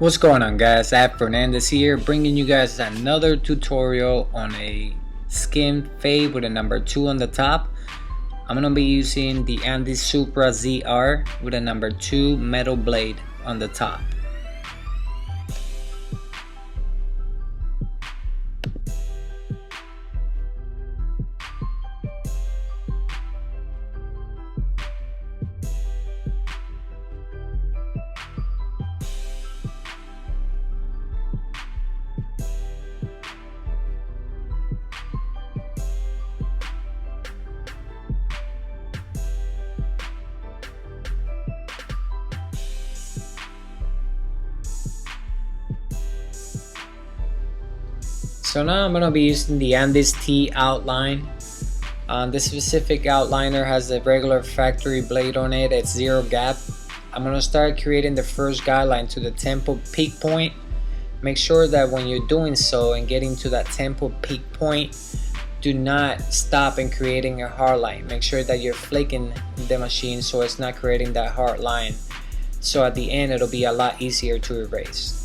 What's going on, guys? Ab Fernandez here, bringing you guys another tutorial on a skin fade with a number 2 on the top. I'm going to be using the Andes Supra ZR with a number 2 metal blade on the top. So now I'm going to be using the Andes T outline. This specific outliner has a regular factory blade on it. It's 0 gap. I'm going to start creating the first guideline to the temple peak point. Make sure that when you're doing so and getting to that temple peak point, do not stop in creating a hard line. Make sure that you're flaking the machine so it's not creating that hard line. So at the end it'll be a lot easier to erase.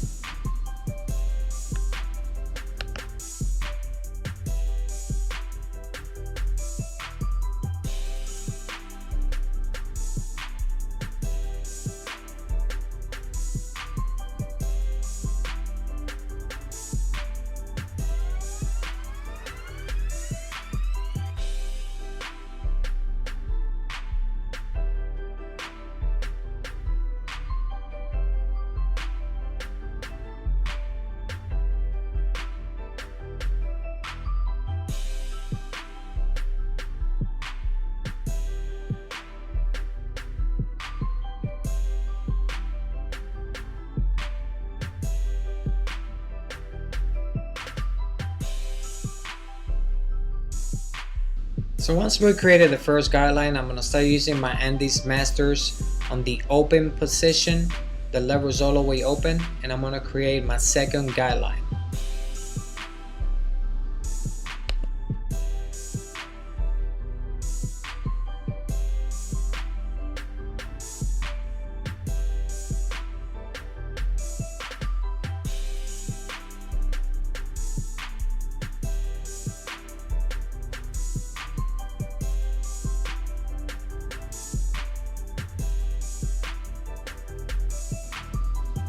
So once we created the first guideline, I'm going to start using my Andes Masters on the open position. The lever is all the way open, and I'm going to create my second guideline.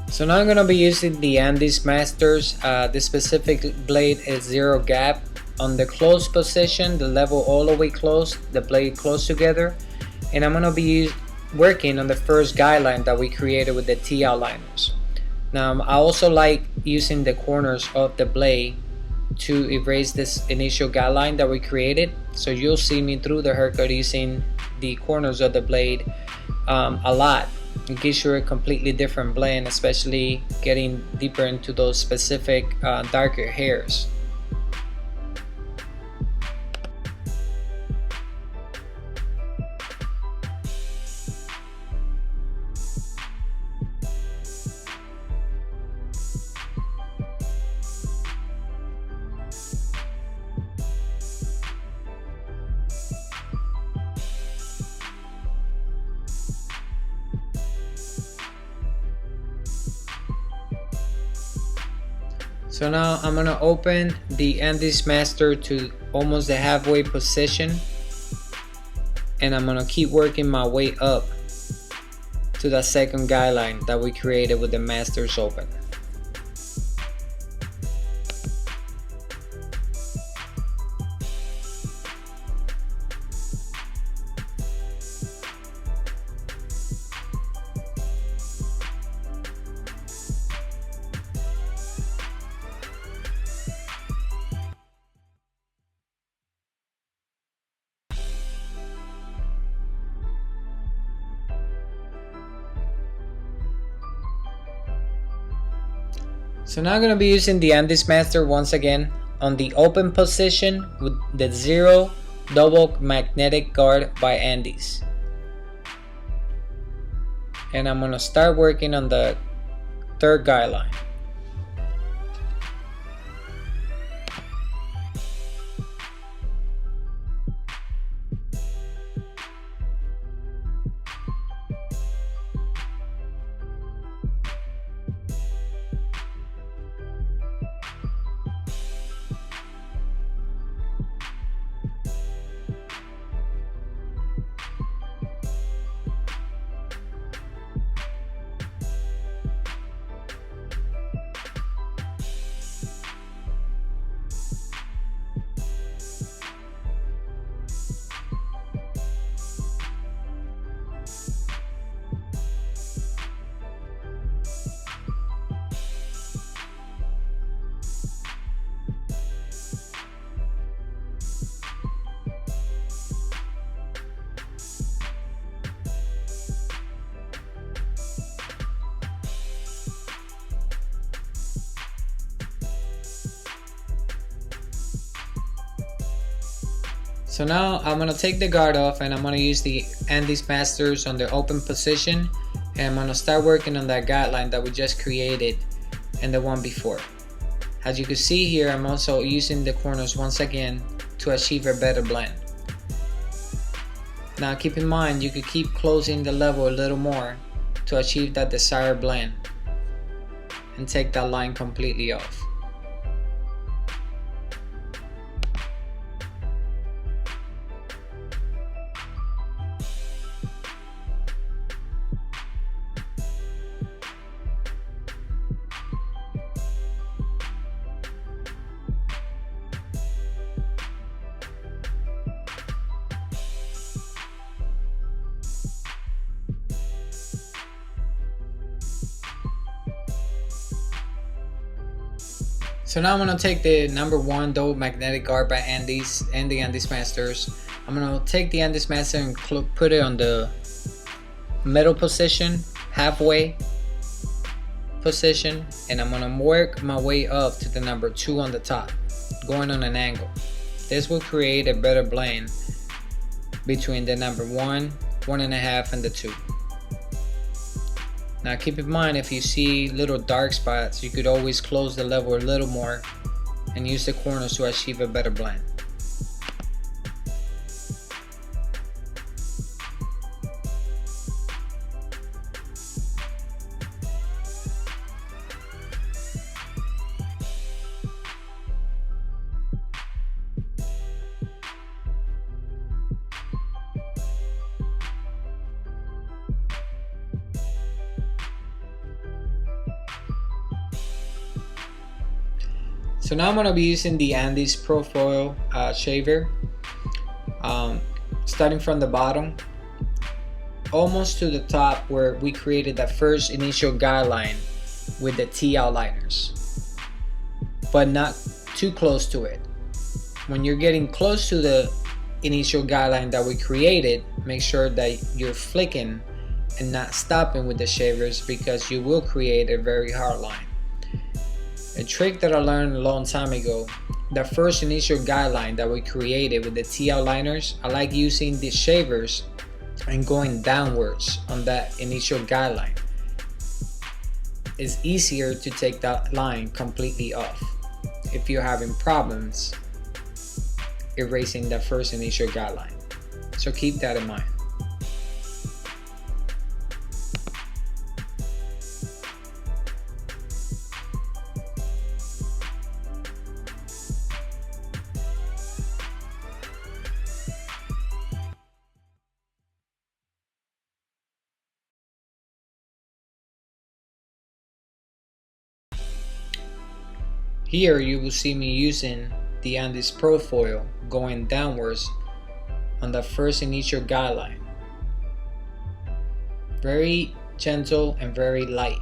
So now I'm going to be using the Andes Masters. This specific blade is 0 gap. On the closed position, the level all the way closed, the blade close together. And I'm going to be working on the first guideline that we created with the T outliners. Now I also like using the corners of the blade to erase this initial guideline that we created. So you'll see me through the haircut using the corners of the blade a lot. It gives you a completely different blend, especially getting deeper into those specific darker hairs. So now I'm going to open the Andes Master to almost the halfway position, and I'm going to keep working my way up to the second guideline that we created with the Masters open. So now I'm going to be using the Andes Master once again on the open position with the 0 double magnetic guard by Andes. And I'm going to start working on the third guideline. So now I'm gonna take the guard off and I'm gonna use the Andes Masters on the open position, and I'm gonna start working on that guideline that we just created and the one before. As you can see here, I'm also using the corners once again to achieve a better blend. Now keep in mind, you could keep closing the level a little more to achieve that desired blend and take that line completely off. So now I'm going to take the number 1 double magnetic guard by Andes and the Andes Masters. I'm going to take the Andes Master and put it on the middle position, halfway position, and I'm going to work my way up to the number 2 on the top, going on an angle. This will create a better blend between the number 1, 1.5, and the 2. Now keep in mind, if you see little dark spots, you could always close the level a little more and use the corners to achieve a better blend. So now I'm going to be using the Andes Profoil shaver, starting from the bottom almost to the top where we created that first initial guideline with the T outliners, but not too close to it. When you're getting close to the initial guideline that we created, make sure that you're flicking and not stopping with the shavers, because you will create a very hard line. A trick that I learned a long time ago, the first initial guideline that we created with the T outliners, I like using the shavers and going downwards on that initial guideline. It's easier to take that line completely off if you're having problems erasing the first initial guideline. So keep that in mind. Here you will see me using the Andes Profoil going downwards on the first initial guideline. Very gentle and very light.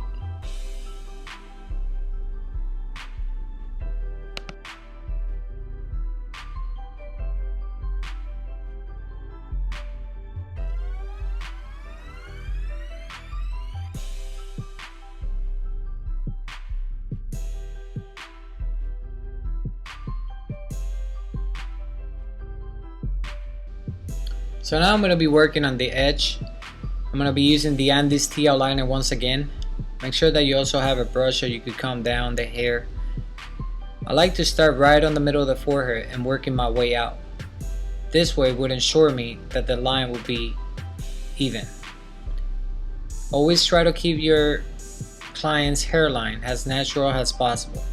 So now I'm going to be working on the edge. I'm going to be using the Andes T outliner once again. Make sure that you also have a brush so you could comb down the hair. I like to start right on the middle of the forehead and working my way out. This way would ensure me that the line will be even. Always try to keep your client's hairline as natural as possible.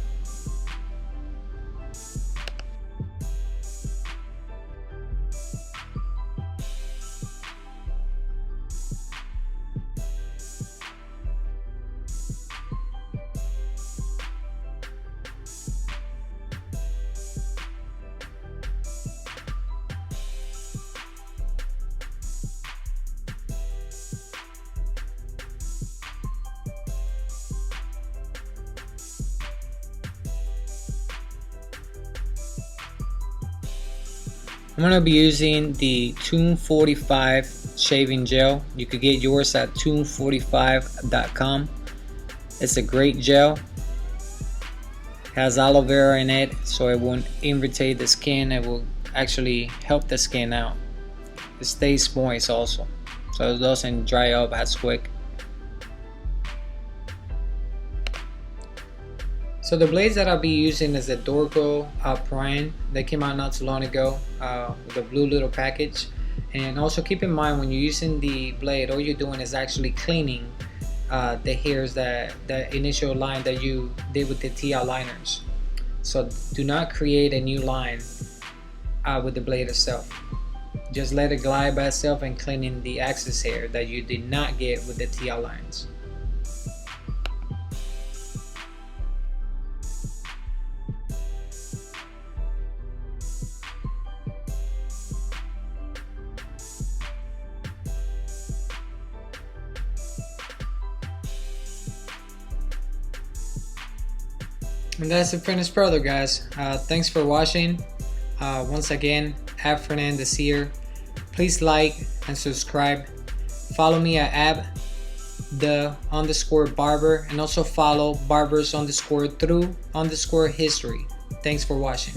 I'm going to be using the Tune 45 shaving gel. You could get yours at tune45.com. It's a great gel. has aloe vera in it, so it won't irritate the skin. It will actually help the skin out. It stays moist also, so it doesn't dry up as quick. So the blades that I'll be using is the Dorco Prime. They came out not too long ago with the blue little package. And also keep in mind, when you're using the blade, all you're doing is actually cleaning the hairs, that the initial line that you did with the TL liners. So do not create a new line with the blade itself. Just let it glide by itself and cleaning the excess hair that you did not get with the TL lines. And that's the finished product, guys. Thanks for watching. Once again, Fernandez here. Please like and subscribe. Follow me at @the_barber, and also follow barbers_through_history. Thanks for watching.